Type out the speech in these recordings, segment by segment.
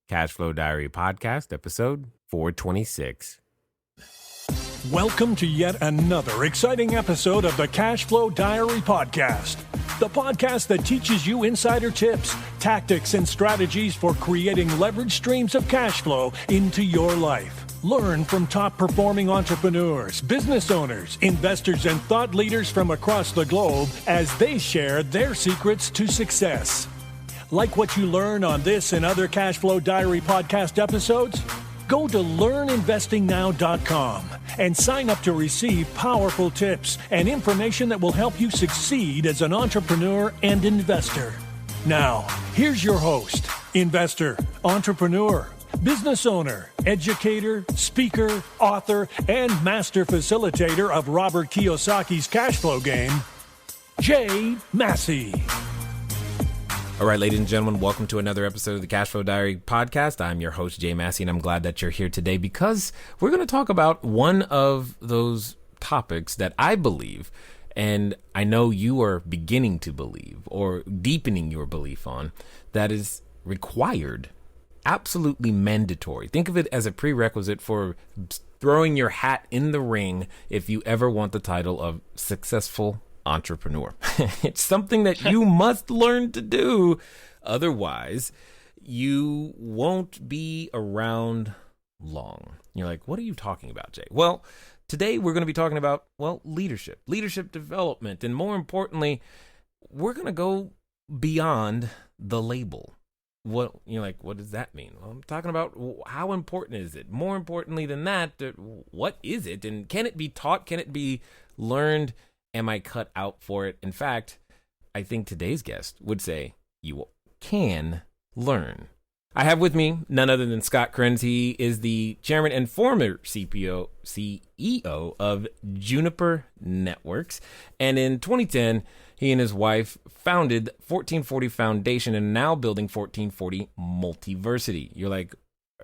Cashflow Diary Podcast, episode 426. Welcome to yet another exciting episode of the Cashflow Diary Podcast, the podcast that teaches you insider tips, tactics, and strategies for creating leverage streams of cash flow into your life. Learn from top-performing entrepreneurs, business owners, investors, and thought leaders from across the globe as they share their secrets to success. Like what you learn on this and other Cashflow Diary podcast episodes? Go to learninvestingnow.com and sign up to receive powerful tips and information that will help you succeed as an entrepreneur and investor. Now, here's your host, investor, entrepreneur, business owner, educator, speaker, author, and master facilitator of Robert Kiyosaki's cash flow game, Jay Massey. All right, ladies and gentlemen, welcome to another episode of the Cashflow Diary Podcast. I'm your host, Jay Massey, and I'm glad that you're here today because we're going to talk about one of those topics that I believe, and I know you are beginning to believe or deepening your belief on, that is required, absolutely mandatory. Think of it as a prerequisite for throwing your hat in the ring if you ever want the title of successful entrepreneur. It's something that you must learn to do. Otherwise, you won't be around long. You're like, what are you talking about, Jay? Well, today we're going to be talking about, leadership development. And more importantly, we're going to go beyond the label. What does that mean? Well, I'm talking about how important is it? More importantly than that, what is it? And can it be taught? Can it be learned? Am I cut out for it? In fact, I think today's guest would say you can learn. I have with me none other than Scott Kriens. He is the chairman and former CEO of Juniper Networks. And in 2010, he and his wife founded 1440 Foundation and now building 1440 Multiversity. You're like,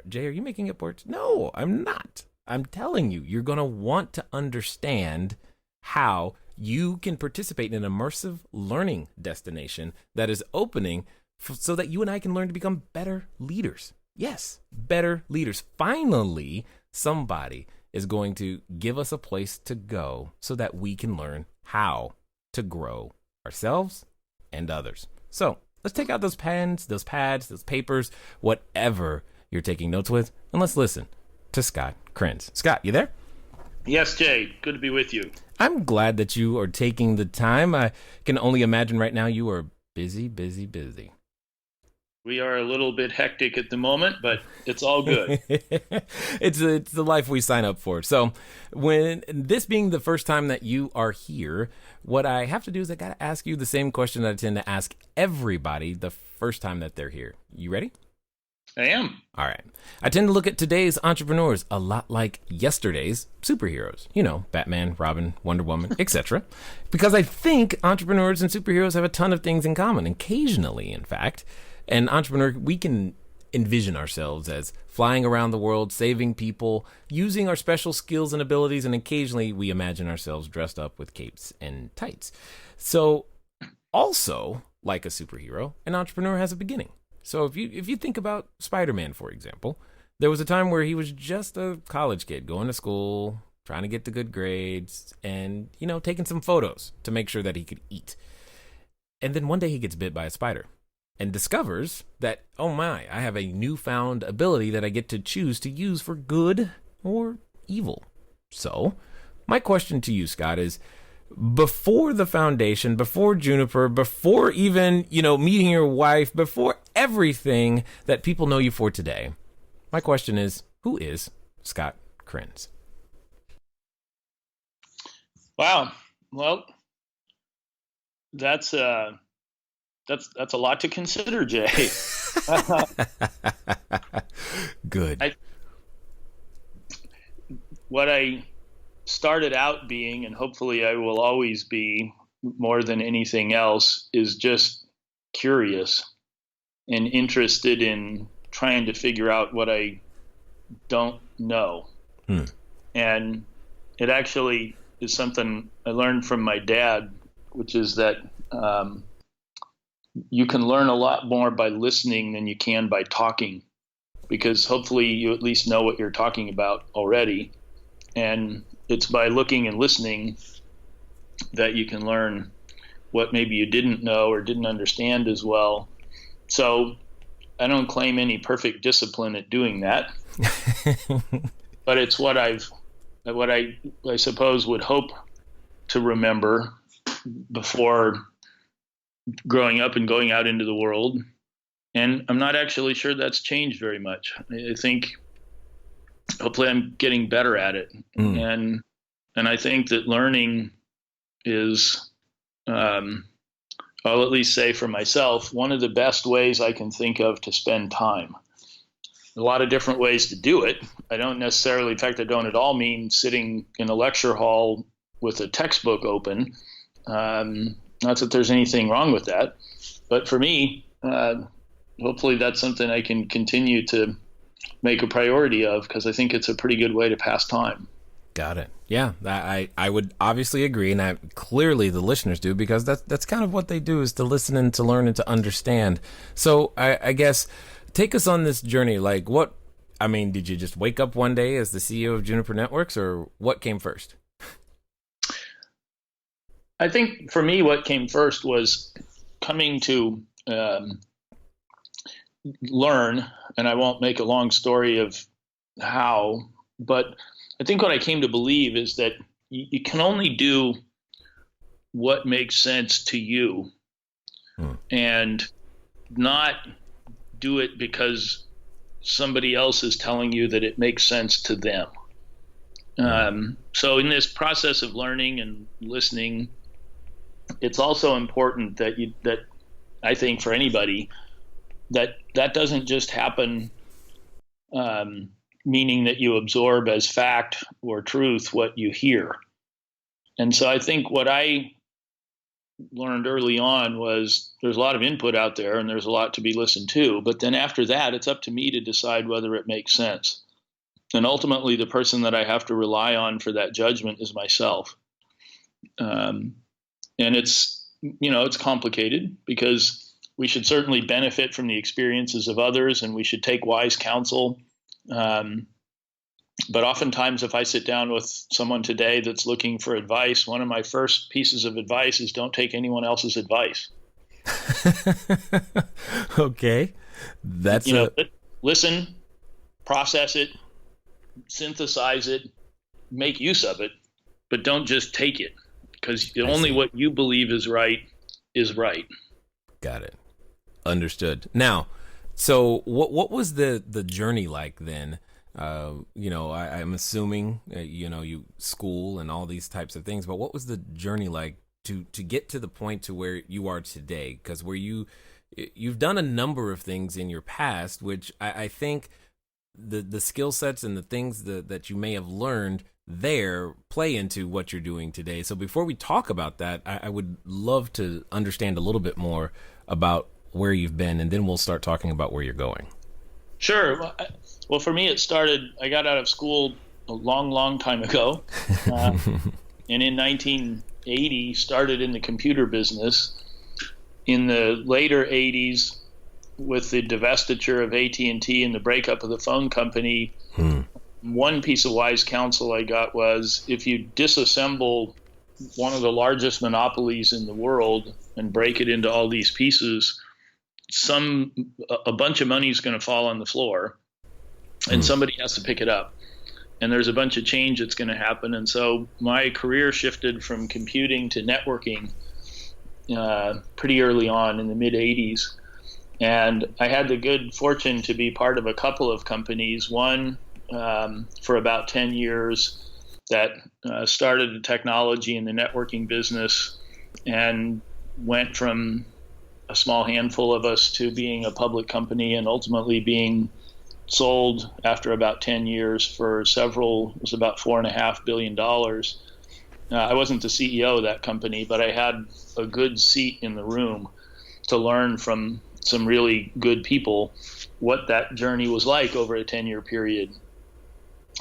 Jay, are you making up words? No, I'm not. I'm telling you, you're going to want to understand how you can participate in an immersive learning destination that is opening so that you and I can learn to become better leaders. Yes, better leaders. Finally, somebody is going to give us a place to go so that we can learn how to grow ourselves and others. So let's take out those pens, those pads, those papers, whatever you're taking notes with, and let's listen to Scott Kriens. Scott, you there? Yes, Jay. Good to be with you. I'm glad that you are taking the time. I can only imagine right now you are busy. We are a little bit hectic at the moment, but it's all good. It's the life we sign up for. So when this being the first time that you are here, what I have to do is I got to ask you the same question that I tend to ask everybody the first time that they're here. You ready? I am. All right. I tend to look at today's entrepreneurs a lot like yesterday's superheroes. You know, Batman, Robin, Wonder Woman, etc. Because I think entrepreneurs and superheroes have a ton of things in common. Occasionally, in fact, an entrepreneur, we can envision ourselves as flying around the world, saving people, using our special skills and abilities, and occasionally we imagine ourselves dressed up with capes and tights. So also, like a superhero, an entrepreneur has a beginning. So if you think about Spider-Man, for example, there was a time where he was just a college kid going to school, trying to get the good grades, and, taking some photos to make sure that he could eat. And then one day he gets bit by a spider and discovers that, oh my, I have a newfound ability that I get to choose to use for good or evil. So my question to you, Scott, is, before the foundation, before Juniper, before even, meeting your wife, before everything that people know you for today, my question is, who is Scott Kriens? Wow. Well, that's a lot to consider, Jay. Good. What I started out being, and hopefully I will always be more than anything else, is just curious and interested in trying to figure out what I don't know. And it actually is something I learned from my dad, which is that you can learn a lot more by listening than you can by talking. because hopefully you at least know what you're talking about already. And it's by looking and listening that you can learn what maybe you didn't know or didn't understand as well. So I don't claim any perfect discipline at doing that, but it's what I suppose would hope to remember before growing up and going out into the world. And I'm not actually sure that's changed very much. I think hopefully I'm getting better at it. And I think that learning is, I'll at least say for myself, one of the best ways I can think of to spend time. A lot of different ways to do it. I don't necessarily, in fact, I don't at all mean sitting in a lecture hall with a textbook open. Not that there's anything wrong with that, but for me, hopefully that's something I can continue to make a priority of, because I think it's a pretty good way to pass time. Got it. Yeah, I would obviously agree, and clearly the listeners do, because that's kind of what they do, is to listen and to learn and to understand. So I guess take us on this journey. Like, did you just wake up one day as the CEO of Juniper Networks, or what came first? I think for me, what came first was coming to learn, and I won't make a long story of how, but I think what I came to believe is that you can only do what makes sense to you, and not do it because somebody else is telling you that it makes sense to them. So in this process of learning and listening, it's also important that I think for anybody that doesn't just happen, meaning that you absorb as fact or truth what you hear. And so I think what I learned early on was there's a lot of input out there and there's a lot to be listened to, but then after that, it's up to me to decide whether it makes sense. And ultimately, the person that I have to rely on for that judgment is myself. And it's complicated, because we should certainly benefit from the experiences of others and we should take wise counsel. But oftentimes, if I sit down with someone today that's looking for advice, one of my first pieces of advice is don't take anyone else's advice. Okay. Listen, process it, synthesize it, make use of it, but don't just take it, because only what you believe is right is right. Got it. Understood. Now, so what was the journey like then? I'm assuming, you school and all these types of things, but what was the journey like to get to the point to where you are today? Because you've done a number of things in your past, which I think the skill sets and the things that you may have learned there play into what you're doing today. So before we talk about that, I would love to understand a little bit more about where you've been, and then we'll start talking about where you're going. Sure. Well, for me, I got out of school a long, long time ago. And in 1980, started in the computer business. In the later 80s, with the divestiture of AT&T and the breakup of the phone company, one piece of wise counsel I got was, if you disassemble one of the largest monopolies in the world and break it into all these pieces, a bunch of money is going to fall on the floor, and somebody has to pick it up. And there's a bunch of change that's going to happen. And so my career shifted from computing to networking pretty early on in the mid 80s. And I had the good fortune to be part of a couple of companies, one for about 10 years that started the technology and the networking business and went from a small handful of us to being a public company, and ultimately being sold after about 10 years for it was about $4.5 billion. I wasn't the CEO of that company, but I had a good seat in the room to learn from some really good people what that journey was like over a 10-year period.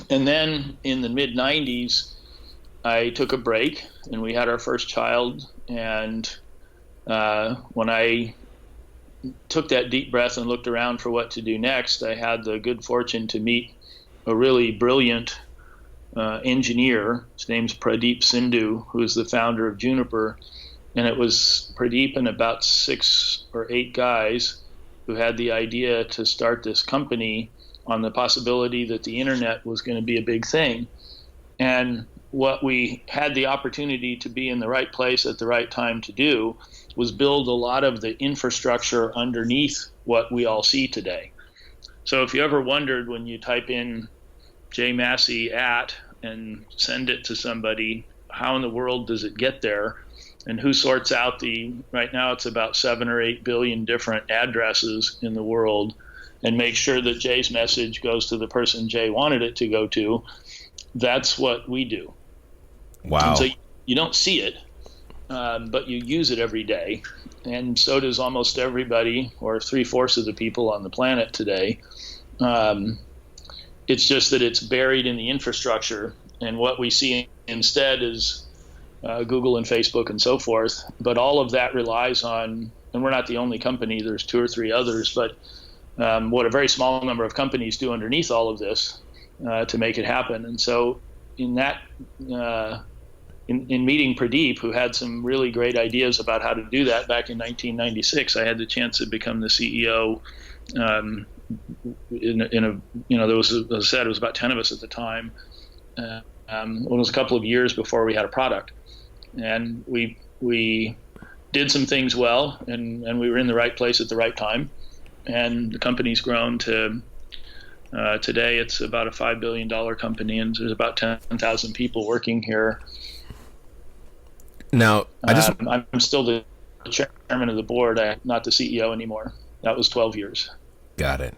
And then in the mid 90s, I took a break and we had our first child. And when I took that deep breath and looked around for what to do next, I had the good fortune to meet a really brilliant engineer. His name's Pradeep Sindhu, who is the founder of Juniper. And it was Pradeep and about 6 or 8 guys who had the idea to start this company on the possibility that the internet was going to be a big thing. And what we had the opportunity to be in the right place at the right time to do was build a lot of the infrastructure underneath what we all see today. So if you ever wondered when you type in jmassey at and send it to somebody, how in the world does it get there? And who sorts out right now it's about 7 or 8 billion different addresses in the world and makes sure that Jay's message goes to the person Jay wanted it to go to. That's what we do. Wow. And so you don't see it, but you use it every day. And so does almost everybody, or 3/4 of the people on the planet today. It's just that it's buried in the infrastructure. And what we see instead is Google and Facebook and so forth. But all of that relies on, and we're not the only company, there's 2 or 3 others, but what a very small number of companies do underneath all of this to make it happen. And so in that, in meeting Pradeep, who had some really great ideas about how to do that back in 1996, I had the chance to become the CEO there was, as I said, it was about 10 of us at the time. It was a couple of years before we had a product. And we did some things well, and we were in the right place at the right time. And the company's grown to today it's about a $5 billion company, and there's about 10,000 people working here. Now, I'm still the chairman of the board. I'm not the CEO anymore. That was 12 years. Got it.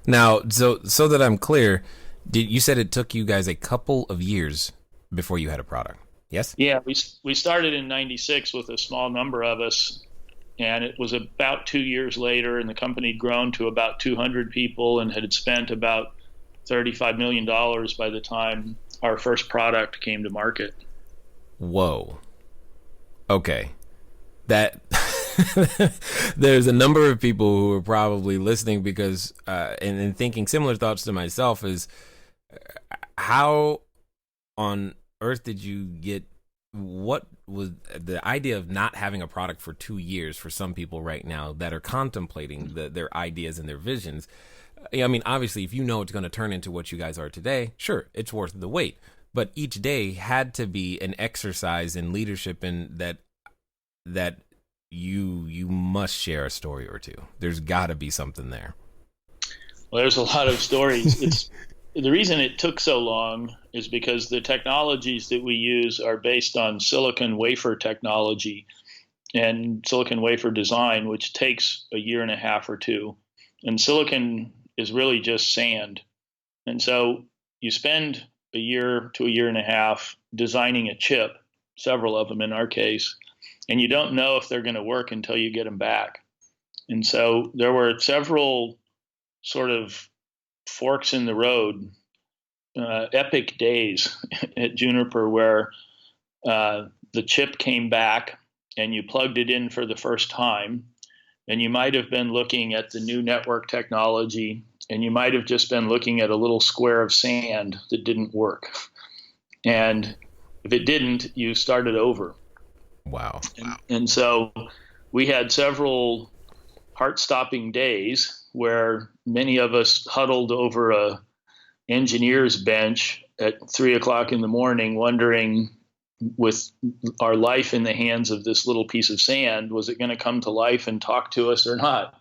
Now, so that I'm clear, you said it took you guys a couple of years before you had a product? Yes? Yeah, we started in 96 with a small number of us, and it was about 2 years later, and the company had grown to about 200 people and had spent about $35 million by the time our first product came to market. Whoa. Okay. That there's a number of people who are probably listening because and thinking similar thoughts to myself is how on earth did you get, what was the idea of not having a product for 2 years for some people right now that are contemplating their ideas and their visions? I mean, obviously, if you know it's going to turn into what you guys are today, sure, it's worth the wait. But each day had to be an exercise in leadership, and that you must share a story or two. There's got to be something there. Well, there's a lot of stories. It's the reason it took so long is because the technologies that we use are based on silicon wafer technology and silicon wafer design, which takes a year and a half or 2. And silicon is really just sand. And so you spend a year to a year and a half designing a chip, several of them in our case, and you don't know if they're going to work until you get them back. And so there were several sort of forks in the road, epic days at Juniper where the chip came back and you plugged it in for the first time, and you might have been looking at the new network technology, and you might have just been looking at a little square of sand that didn't work. And if it didn't, you started over. Wow. And so we had several heart-stopping days where many of us huddled over a engineer's bench at 3:00 in the morning, wondering, with our life in the hands of this little piece of sand, was it going to come to life and talk to us or not?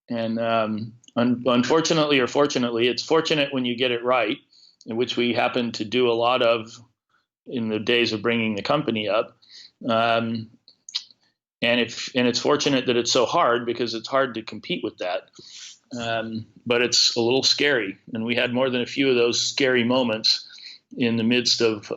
And unfortunately or fortunately, it's fortunate when you get it right, in which we happened to do a lot of in the days of bringing the company up. And it's fortunate that it's so hard, because it's hard to compete with that. But it's a little scary, and we had more than a few of those scary moments in the midst of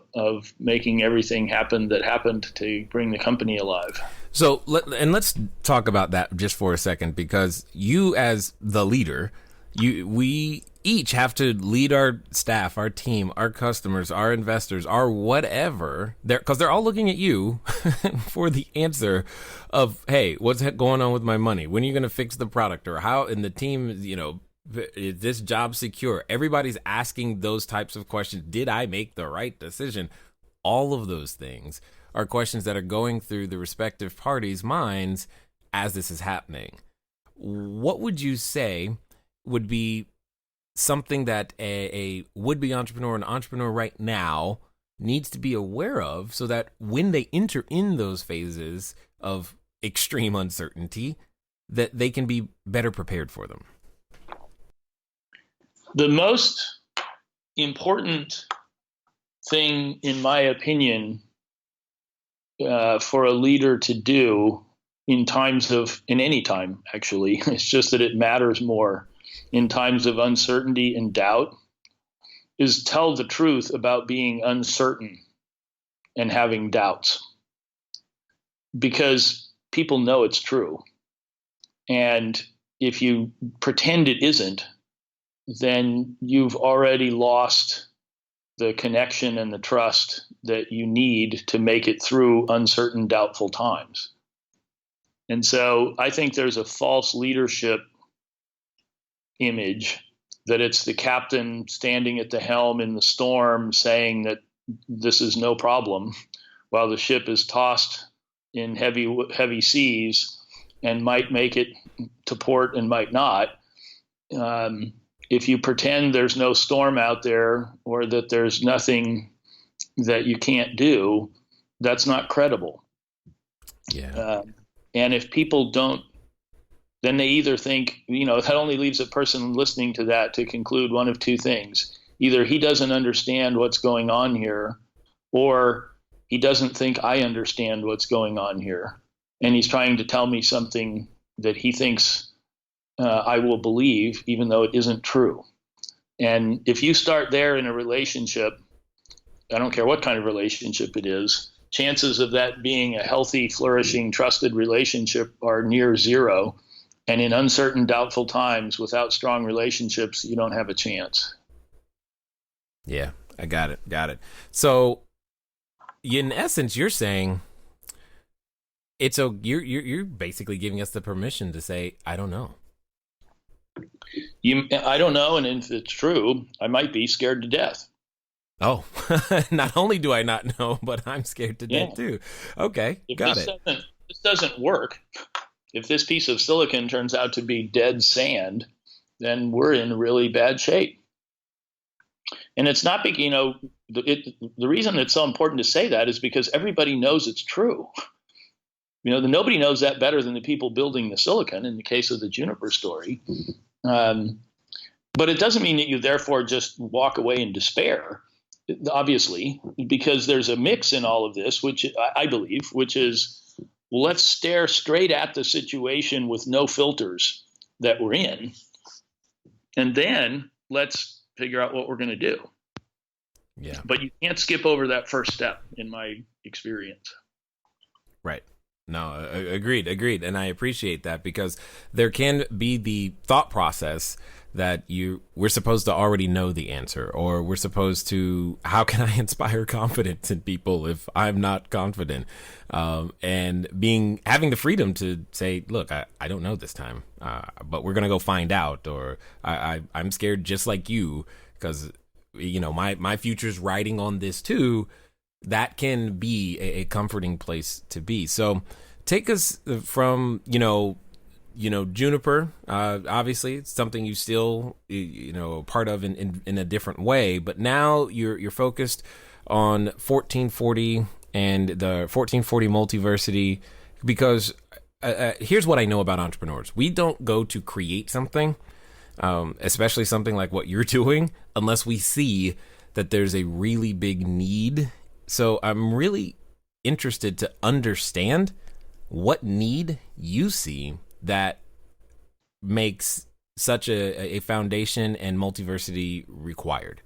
making everything happen that happened to bring the company alive. So let's talk about that just for a second, because you as the leader, we each have to lead our staff, our team, our customers, our investors, our whatever, because they're all looking at you for the answer of, hey, what's going on with my money? When are you going to fix the product? Or how in the team, is this job secure? Everybody's asking those types of questions. Did I make the right decision? All of those things are questions that are going through the respective parties' minds as this is happening. What would you say would be something that a would-be entrepreneur, an entrepreneur right now needs to be aware of so that when they enter in those phases of extreme uncertainty, that they can be better prepared for them? The most important thing, in my opinion, for a leader to do in any time, actually, it's just that it matters more in times of uncertainty and doubt, is tell the truth about being uncertain and having doubts. Because people know it's true. And if you pretend it isn't, then you've already lost the connection and the trust that you need to make it through uncertain, doubtful times. And so I think there's a false leadership image that it's the captain standing at the helm in the storm saying that this is no problem while the ship is tossed in heavy seas and might make it to port and might not. If you pretend there's no storm out there or that there's nothing that you can't do, that's not credible. Yeah. And if people don't, then they either think, that only leaves a person listening to that to conclude one of two things. Either he doesn't understand what's going on here, or he doesn't think I understand what's going on here. And he's trying to tell me something that he thinks I will believe, even though it isn't true. And if you start there in a relationship, I don't care what kind of relationship it is, chances of that being a healthy, flourishing, trusted relationship are near zero. And in uncertain, doubtful times, without strong relationships, you don't have a chance. Yeah, I got it. So, in essence, you're saying you're basically giving us the permission to say, I don't know. I don't know, and if it's true, I might be scared to death. Oh, not only do I not know, but I'm scared to death too. Okay, got it. If this doesn't work, if this piece of silicon turns out to be dead sand, then we're in really bad shape. And it's not big, the reason it's so important to say that is because everybody knows it's true. Nobody knows that better than the people building the silicon in the case of the Juniper story. But it doesn't mean that you therefore just walk away in despair, obviously, because there's a mix in all of this, which I believe, which is, let's stare straight at the situation with no filters that we're in, and then let's figure out what we're going to do. Yeah. But you can't skip over that first step, in my experience. Right. No, agreed. And I appreciate that, because there can be the thought process that we're supposed to already know the answer, or we're supposed to, how can I inspire confidence in people if I'm not confident? And having the freedom to say, look, I don't know this time, but we're going to go find out, or I'm scared just like you, because, my future's riding on this too. That can be a comforting place to be. So take us from, Juniper, obviously it's something you still, part of in a different way, but now you're focused on 1440 and the 1440 Multiversity, because here's what I know about entrepreneurs. We don't go to create something, especially something like what you're doing, unless we see that there's a really big need. So I'm really interested to understand what need you see that makes such a foundation and multiversity required.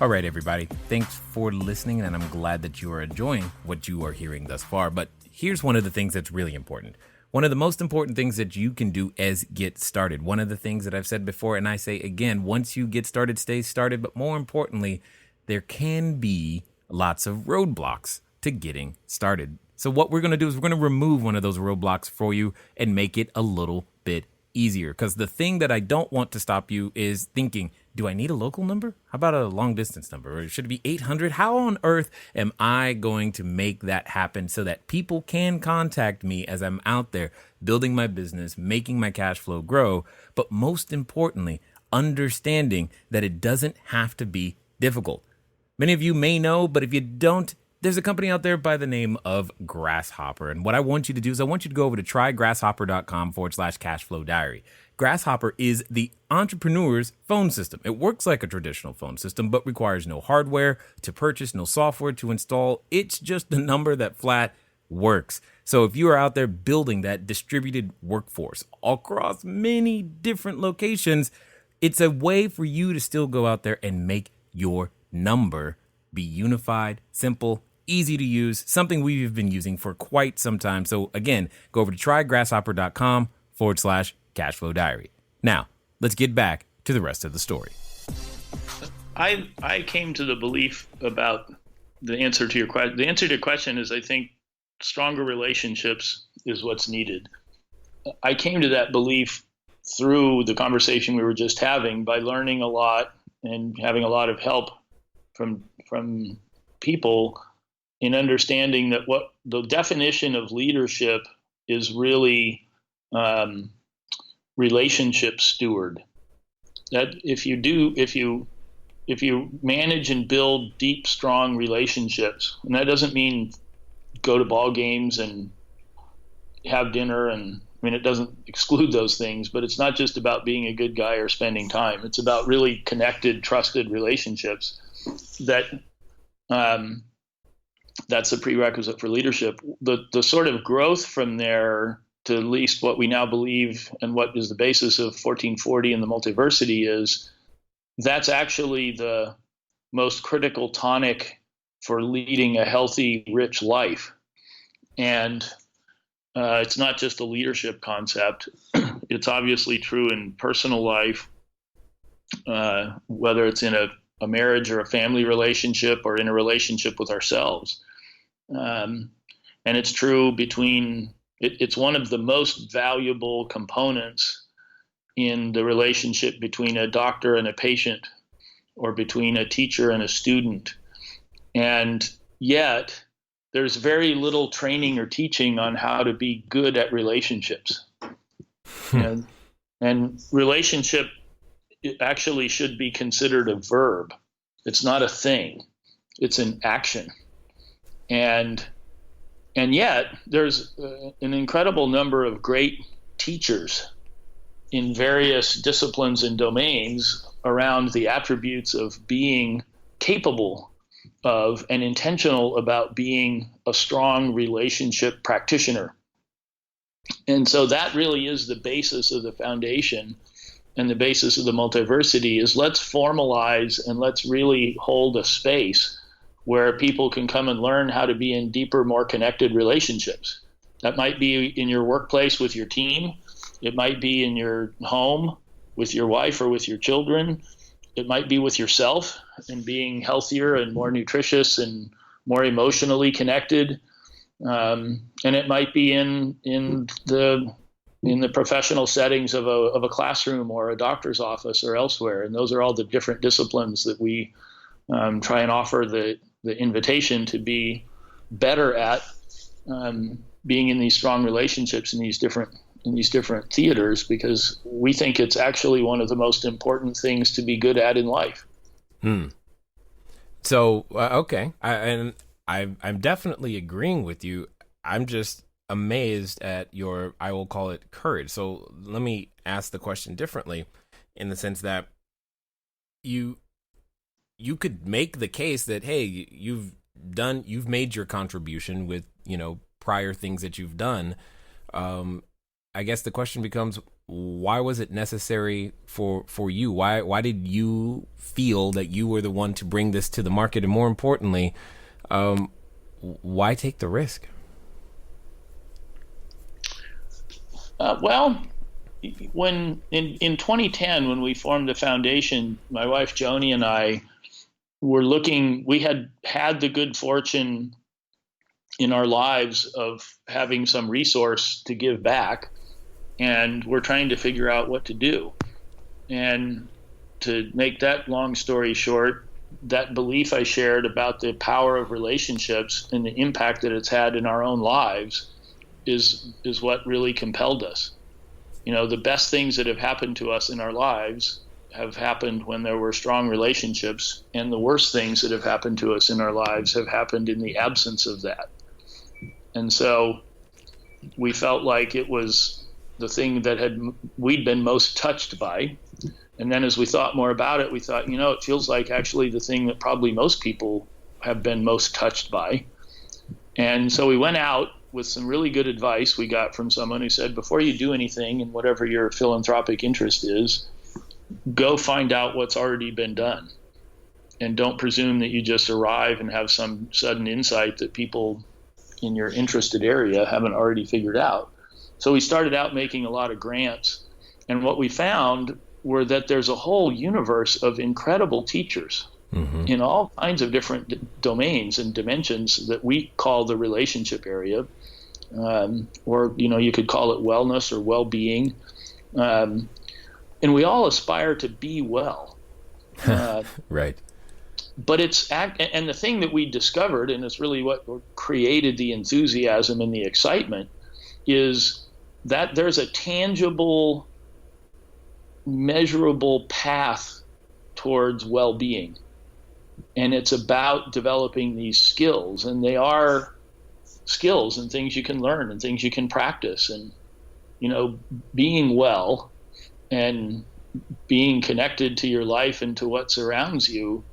All right, everybody. Thanks for listening, and I'm glad that you are enjoying what you are hearing thus far. But here's one of the things that's really important. One of the most important things that you can do is get started. One of the things that I've said before, and I say again, once you get started, stay started. But more importantly, there can be lots of roadblocks to getting started. So what we're going to do is we're going to remove one of those roadblocks for you and make it a little bit easier. Because the thing that I don't want to stop you is thinking, do I need a local number? How about a long distance number? Or should it be 800? How on earth am I going to make that happen so that people can contact me as I'm out there building my business, making my cash flow grow? But most importantly, understanding that it doesn't have to be difficult. Many of you may know, but if you don't, there's a company out there by the name of Grasshopper. And what I want you to do is I want you to go over to trygrasshopper.com/cashflow diary. Grasshopper is the entrepreneur's phone system. It works like a traditional phone system, but requires no hardware to purchase, no software to install. It's just the number that flat works. So if you are out there building that distributed workforce across many different locations, it's a way for you to still go out there and make your number be unified, simple, easy to use, something we've been using for quite some time. So again, go over to trygrasshopper.com/cashflow diary. Now, let's get back to the rest of the story. I came to the belief about the answer to your question. The answer to your question is, I think stronger relationships is what's needed. I came to that belief through the conversation we were just having by learning a lot and having a lot of help from people in understanding that what the definition of leadership is really relationship steward. That if you manage and build deep, strong relationships, and that doesn't mean go to ball games and have dinner, and I mean, it doesn't exclude those things, but it's not just about being a good guy or spending time. It's about really connected, trusted relationships. That's a prerequisite for leadership. The sort of growth from there to at least what we now believe and what is the basis of 1440 and the Multiversity is that's actually the most critical tonic for leading a healthy, rich life. And it's not just a leadership concept. It's obviously true in personal life, whether it's in a marriage or a family relationship or in a relationship with ourselves. And it's true it's one of the most valuable components in the relationship between a doctor and a patient or between a teacher and a student. And yet there's very little training or teaching on how to be good at relationships. And relationship actually should be considered a verb. It's not a thing. It's an action. And yet there's an incredible number of great teachers in various disciplines and domains around the attributes of being capable of and intentional about being a strong relationship practitioner. And so that really is the basis of the foundation and the basis of the Multiversity is let's formalize and let's really hold a space where people can come and learn how to be in deeper, more connected relationships. That might be in your workplace with your team. It might be in your home with your wife or with your children. It might be with yourself and being healthier and more nutritious and more emotionally connected. And it might be in the professional settings of a classroom or a doctor's office or elsewhere. And those are all the different disciplines that we try and offer the invitation to be better at being in these strong relationships in these different theaters, because we think it's actually one of the most important things to be good at in life. So, okay. I'm definitely agreeing with you. I'm just amazed at your, I will call it courage. So let me ask the question differently in the sense that you could make the case that, hey, you've made your contribution with, prior things that you've done. I guess the question becomes, why was it necessary for you? Why did you feel that you were the one to bring this to the market? And more importantly, why take the risk? Well, when in 2010, when we formed the foundation, my wife Joanie and I were looking. We had the good fortune in our lives of having some resource to give back, and we're trying to figure out what to do. And to make that long story short, that belief I shared about the power of relationships and the impact that it's had in our own lives is what really compelled us. The best things that have happened to us in our lives have happened when there were strong relationships, and the worst things that have happened to us in our lives have happened in the absence of that. And so we felt like it was the thing that we'd been most touched by. And then as we thought more about it, we thought, it feels like actually the thing that probably most people have been most touched by. And so we went out with some really good advice we got from someone who said, before you do anything in whatever your philanthropic interest is, go find out what's already been done. And don't presume that you just arrive and have some sudden insight that people in your interested area haven't already figured out. So we started out making a lot of grants. And what we found were that there's a whole universe of incredible teachers in all kinds of different domains and dimensions that we call the relationship area, or you could call it wellness or well-being, and we all aspire to be well. Right. But and the thing that we discovered, and it's really what created the enthusiasm and the excitement, is that there's a tangible, measurable path towards well-being. And it's about developing these skills, and they are skills and things you can learn and things you can practice. And, being well and being connected to your life and to what surrounds you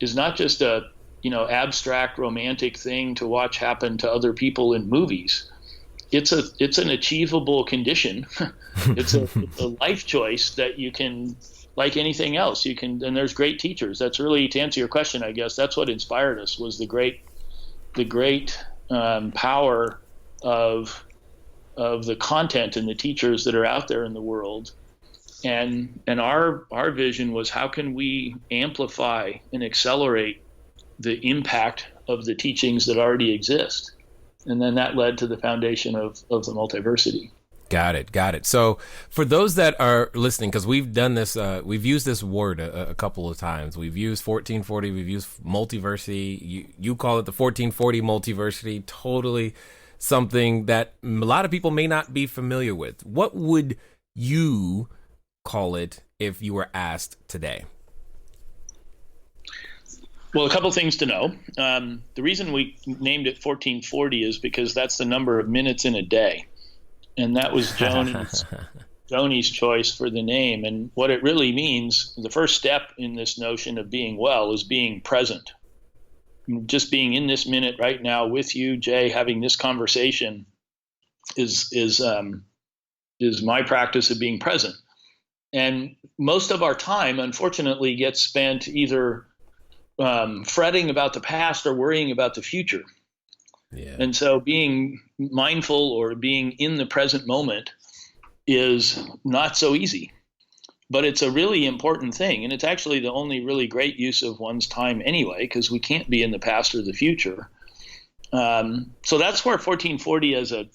is not just a, abstract romantic thing to watch happen to other people in movies. It's an achievable condition. It's a life choice that you can, like anything else, and there's great teachers. That's really, to answer your question, I guess that's what inspired us, was the great power of the content and the teachers that are out there in the world. And our vision was, how can we amplify and accelerate the impact of the teachings that already exist? And then that led to the foundation of the Multiversity. Got it. So for those that are listening, because we've done this, we've used this word a couple of times. We've used 1440, we've used multiversity. You call it the 1440 multiversity. Totally something that a lot of people may not be familiar with. What would you call it if you were asked today? Well, a couple things to know. The reason we named it 1440 is because that's the number of minutes in a day. And that was Joanie's choice for the name. And what it really means, the first step in this notion of being well, is being present. Just being in this minute right now with you, Jay, having this conversation is my practice of being present. And most of our time, unfortunately, gets spent either fretting about the past or worrying about the future. Yeah. And so being mindful or being in the present moment is not so easy, but it's a really important thing. And it's actually the only really great use of one's time anyway, because we can't be in the past or the future. So that's where 1440 as the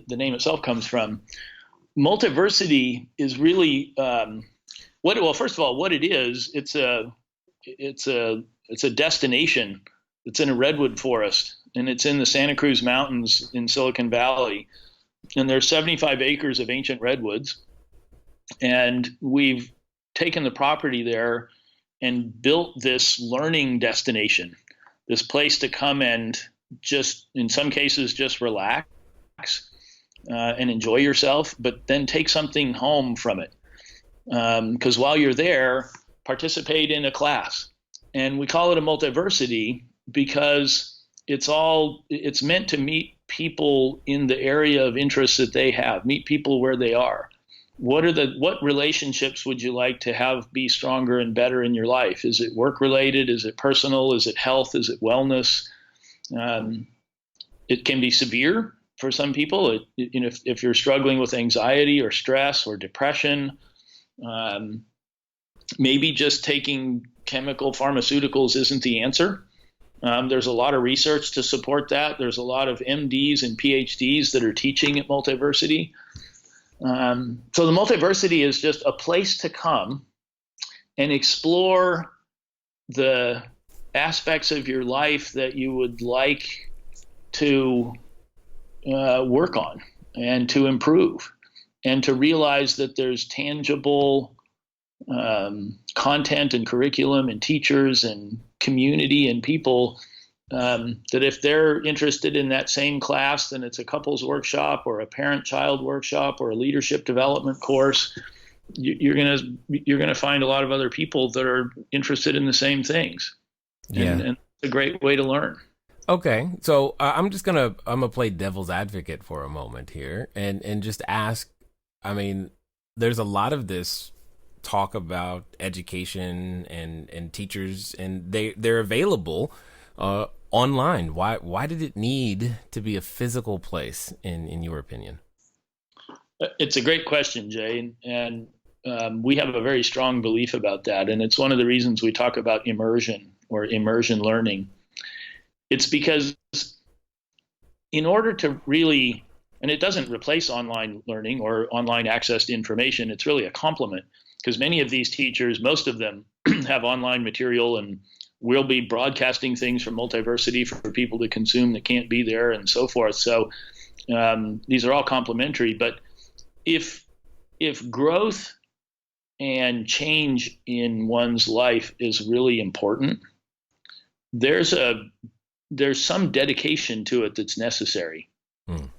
name itself comes from. Multiversity is really first of all, what it is, it's a destination. It's in a redwood forest, and it's in the Santa Cruz Mountains in Silicon Valley. And there's 75 acres of ancient redwoods. And we've taken the property there and built this learning destination, this place to come and just, in some cases, just relax and enjoy yourself, but then take something home from it. Because while you're there, participate in a class. And we call it a multiversity because it's meant to meet people in the area of interest that they have, meet people where they are. What relationships would you like to have be stronger and better in your life? Is it work related? Is it personal? Is it health? Is it wellness? It can be severe for some people. If you're struggling with anxiety or stress or depression, maybe just taking chemical pharmaceuticals isn't the answer. There's a lot of research to support that. There's a lot of MDs and PhDs that are teaching at Multiversity. So the Multiversity is just a place to come and explore the aspects of your life that you would like to work on and to improve, and to realize that there's tangible content and curriculum and teachers and community and people that if they're interested in that same class, then it's a couples workshop or a parent-child workshop or a leadership development course. You're gonna find a lot of other people that are interested in the same things. Yeah. And it's a great way to learn. Okay, so I'm gonna play devil's advocate for a moment here and just ask. I mean, there's a lot of this talk about education and teachers, and they're available online. Why did it need to be a physical place in your opinion? It's a great question, Jay, and we have a very strong belief about that, and it's one of the reasons we talk about immersion or immersion learning. It's because in order to really, and it doesn't replace online learning or online access to information, it's really a complement, because many of these teachers, most of them have online material, and we'll be broadcasting things from Multiversity for people to consume that can't be there and so forth. So these are all complementary. But if growth and change in one's life is really important, there's some dedication to it that's necessary.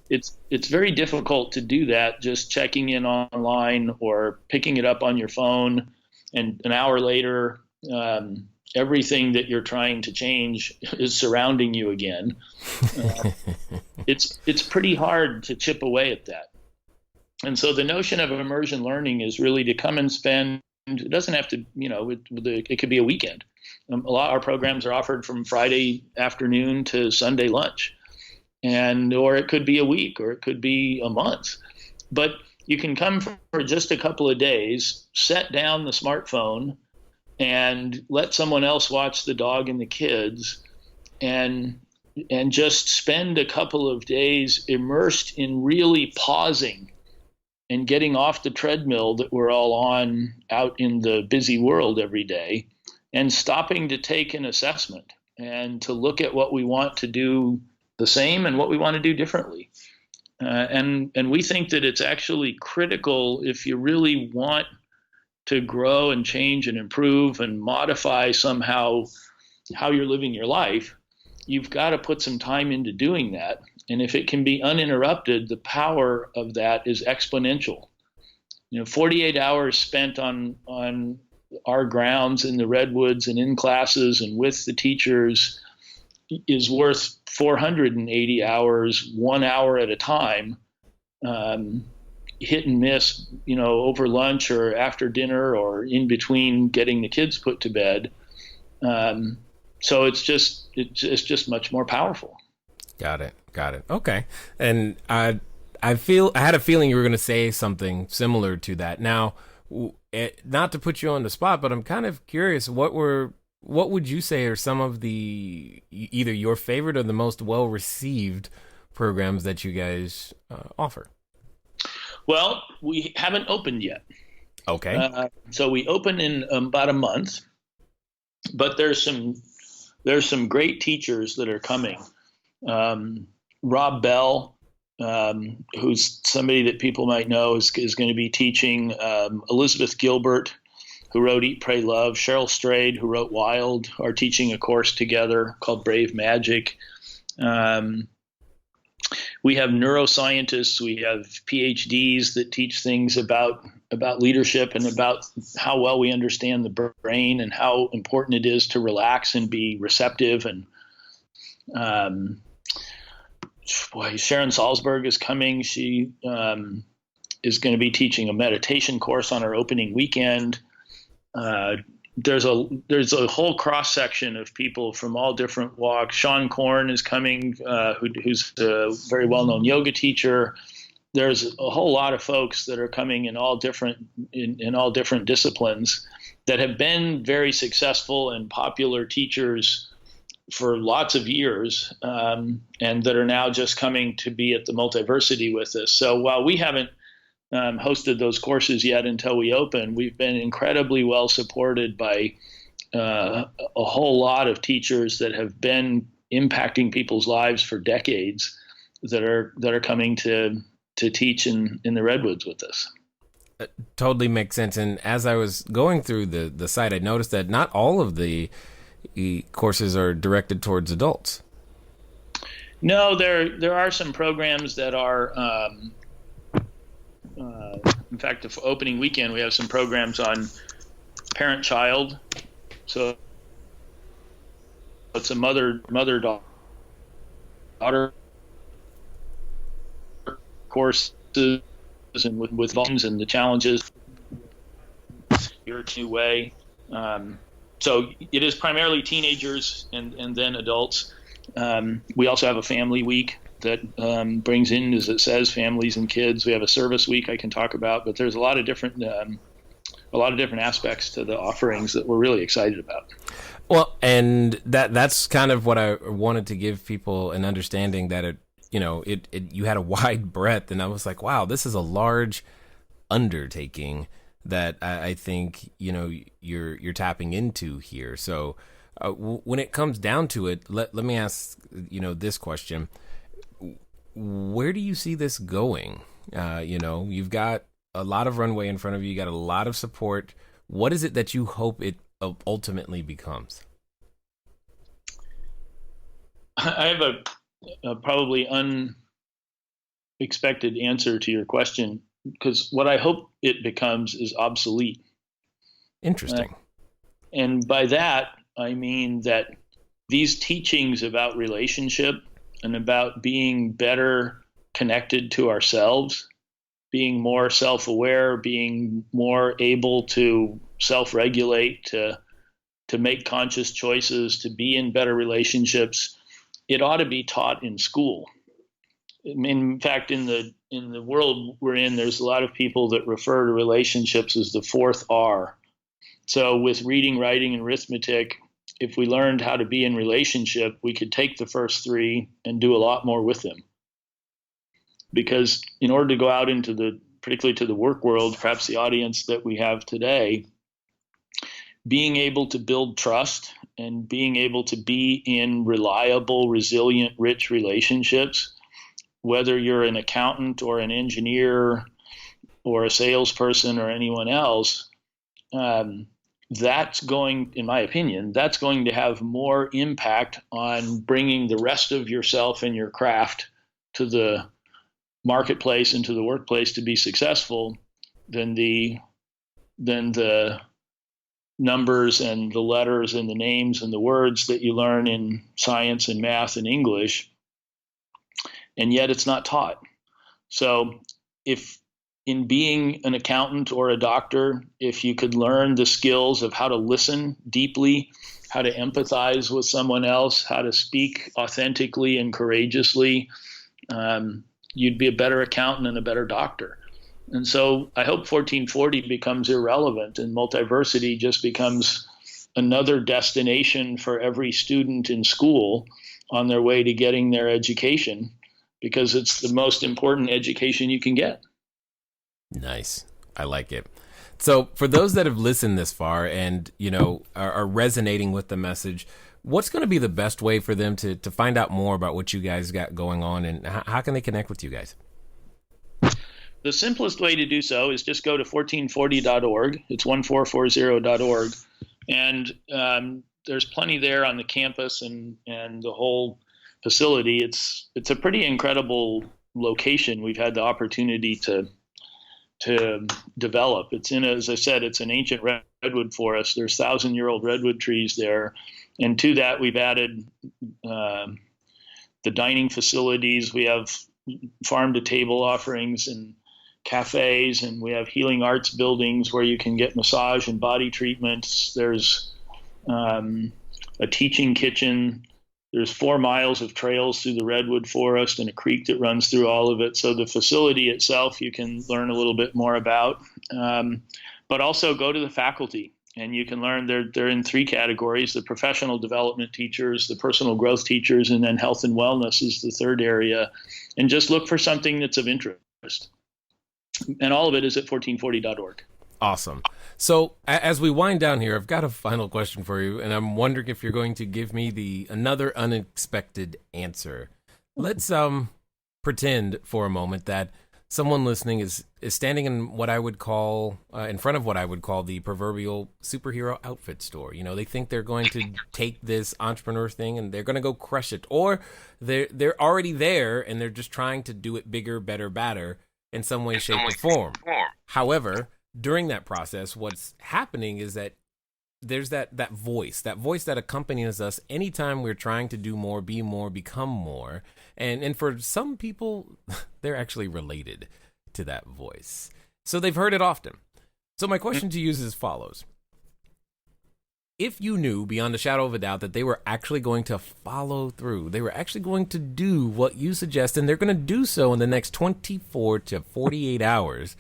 It's very difficult to do that just checking in online or picking it up on your phone, and an hour later everything that you're trying to change is surrounding you again. It's pretty hard to chip away at that. And so the notion of immersion learning is really to come and spend, it doesn't have to, it could be a weekend. A lot of our programs are offered from Friday afternoon to Sunday lunch, or it could be a week, or it could be a month. But you can come for just a couple of days, set down the smartphone, and let someone else watch the dog and the kids, and just spend a couple of days immersed in really pausing and getting off the treadmill that we're all on out in the busy world every day, and stopping to take an assessment and to look at what we want to do the same and what we want to do differently. And we think that it's actually critical, if you really want to grow and change and improve and modify somehow how you're living your life, you've got to put some time into doing that. And if it can be uninterrupted, the power of that is exponential. 48 hours spent on our grounds in the redwoods and in classes and with the teachers is worth 480 hours, 1 hour at a time, hit and miss, over lunch or after dinner or in between getting the kids put to bed. So it's just much more powerful. Got it. Okay. And I had a feeling you were going to say something similar to that. Now, not to put you on the spot, but I'm kind of curious, what would you say are some of the, either your favorite or the most well-received programs that you guys offer? Well, we haven't opened yet. Okay. So we open in about a month, but there's some great teachers that are coming. Rob Bell, who's somebody that people might know, is going to be teaching. Elizabeth Gilbert, who wrote Eat, Pray, Love. Cheryl Strayed, who wrote Wild, are teaching a course together called Brave Magic. We have neuroscientists, we have PhDs that teach things about leadership and about how well we understand the brain and how important it is to relax and be receptive. And Sharon Salzberg is coming. She is going to be teaching a meditation course on our opening weekend. there's a whole cross section of people from all different walks. Sean Korn is coming, who's a very well known yoga teacher. There's a whole lot of folks that are coming in all different disciplines that have been very successful and popular teachers for lots of years, and that are now just coming to be at the Multiversity with us. So while we haven't hosted those courses yet until we open, we've been incredibly well supported by a whole lot of teachers that have been impacting people's lives for decades that are coming to teach in the Redwoods with us. It totally makes sense. And as I was going through the site, I noticed that not all of the courses are directed towards adults. No, there are some programs that are, in fact, the opening weekend, we have some programs on parent-child. So it's a mother-daughter courses, and with volumes and the challenges your new way. So it is primarily teenagers and then adults. We also have a family week that brings in, as it says, families and kids. We have a service week I can talk about, but there's a lot of different aspects to the offerings that we're really excited about. Well, and that's kind of what I wanted to give people an understanding, that you had a wide breadth, and I was like, wow, this is a large undertaking that I think you're tapping into here. So when it comes down to it, let me ask this question: where do you see this going? You've got a lot of runway in front of you. You got a lot of support. What is it that you hope it ultimately becomes? I have a probably unexpected answer to your question, because what I hope it becomes is obsolete. Interesting. And by that, I mean that these teachings about relationship and about being better connected to ourselves, being more self-aware, being more able to self-regulate, to make conscious choices, to be in better relationships, it ought to be taught in school. In fact, in the world we're in, there's a lot of people that refer to relationships as the fourth R. So with reading, writing, and arithmetic, if we learned how to be in relationship, we could take the first three and do a lot more with them. Because in order to go out into particularly to the work world, perhaps the audience that we have today, being able to build trust and being able to be in reliable, resilient, rich relationships, whether you're an accountant or an engineer or a salesperson or anyone else, that's going, in my opinion, that's going to have more impact on bringing the rest of yourself and your craft to the marketplace and to the workplace to be successful than the numbers and the letters and the names and the words that you learn in science and math and English. And yet it's not taught. So if in being an accountant or a doctor, if you could learn the skills of how to listen deeply, how to empathize with someone else, how to speak authentically and courageously, you'd be a better accountant and a better doctor. And so I hope 1440 becomes irrelevant and Multiversity just becomes another destination for every student in school on their way to getting their education, because it's the most important education you can get. Nice. I like it. So for those that have listened this far and, are resonating with the message, what's going to be the best way for them to find out more about what you guys got going on, and how can they connect with you guys? The simplest way to do so is just go to 1440.org. It's 1440.org. And there's plenty there on the campus and the whole facility. It's a pretty incredible location we've had the opportunity to develop. It's as I said, it's an ancient redwood forest. There's 1,000-year-old redwood trees there. And to that, we've added the dining facilities. We have farm-to-table offerings and cafes, and we have healing arts buildings where you can get massage and body treatments. There's a teaching kitchen. There's 4 miles of trails through the redwood forest and a creek that runs through all of it. So the facility itself, you can learn a little bit more about, but also go to the faculty. And you can learn, they're in 3 categories: the professional development teachers, the personal growth teachers, and then health and wellness is the 3rd area. And just look for something that's of interest. And all of it is at 1440.org. Awesome. So as we wind down here, I've got a final question for you, and I'm wondering if you're going to give me another unexpected answer. Let's pretend for a moment that someone listening is standing in what I would call, in front of what I would call the proverbial superhero outfit store. You know, they think they're going to take this entrepreneur thing and they're going to go crush it, or they're already there and they're just trying to do it bigger, better, badder in some way, shape, or form. However, during that process, what's happening is that there's that voice that accompanies us anytime we're trying to do more, be more, become more. And for some people, they're actually related to that voice. So they've heard it often. So my question to you is as follows. If you knew beyond a shadow of a doubt that they were actually going to follow through, they were actually going to do what you suggest, and they're going to do so in the next 24 to 48 hours,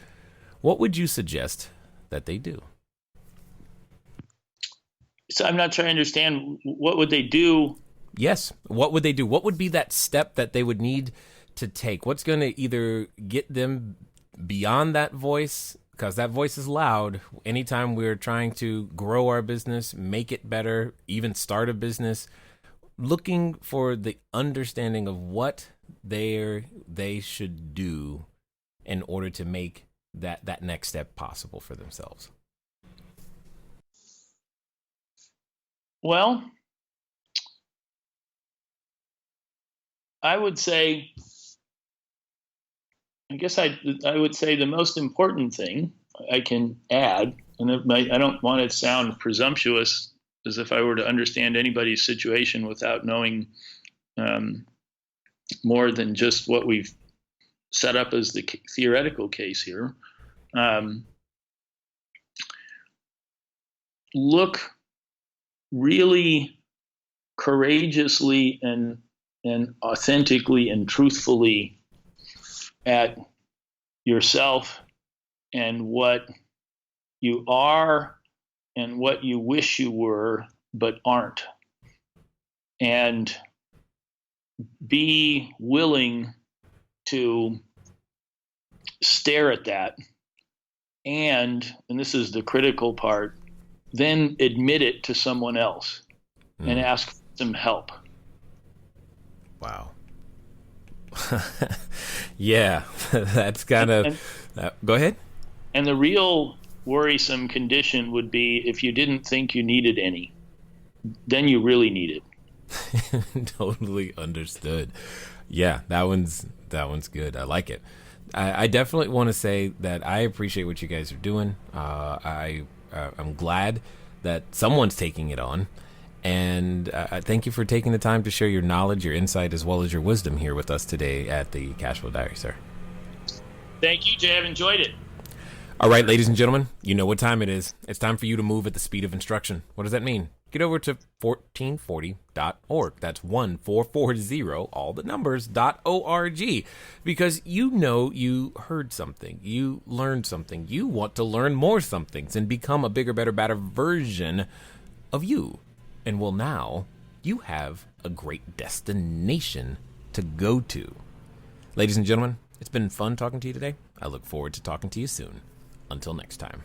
what would you suggest that they do? So I'm not trying to understand, what would they do? Yes. What would they do? What would be that step that they would need to take? What's going to either get them beyond that voice? Because that voice is loud. Anytime we're trying to grow our business, make it better, even start a business, looking for the understanding of what they should do in order to make that next step possible for themselves. Well, I would say, I guess I would say the most important thing I can add, and I don't want to sound presumptuous as if I were to understand anybody's situation without knowing more than just what we've set up as the theoretical case here. Look really courageously and authentically and truthfully at yourself and what you are and what you wish you were but aren't, and be willing to stare at that, and this is the critical part, then admit it to someone else and ask for some help. Wow. Yeah, that's kind of... go ahead. And the real worrisome condition would be if you didn't think you needed any. Then you really need it. Totally understood. Yeah, that one's good. I like it. I definitely want to say that I appreciate what you guys are doing. I'm glad that someone's taking it on. And thank you for taking the time to share your knowledge, your insight, as well as your wisdom here with us today at the Cashflow Diary, sir. Thank you, Jay. I've enjoyed it. All right, ladies and gentlemen, you know what time it is. It's time for you to move at the speed of instruction. What does that mean? Get over to 1440.org. That's 1440, all the numbers, .org. Because you know you heard something. You learned something. You want to learn more somethings and become a bigger, better, better version of you. And well, now you have a great destination to go to. Ladies and gentlemen, it's been fun talking to you today. I look forward to talking to you soon. Until next time.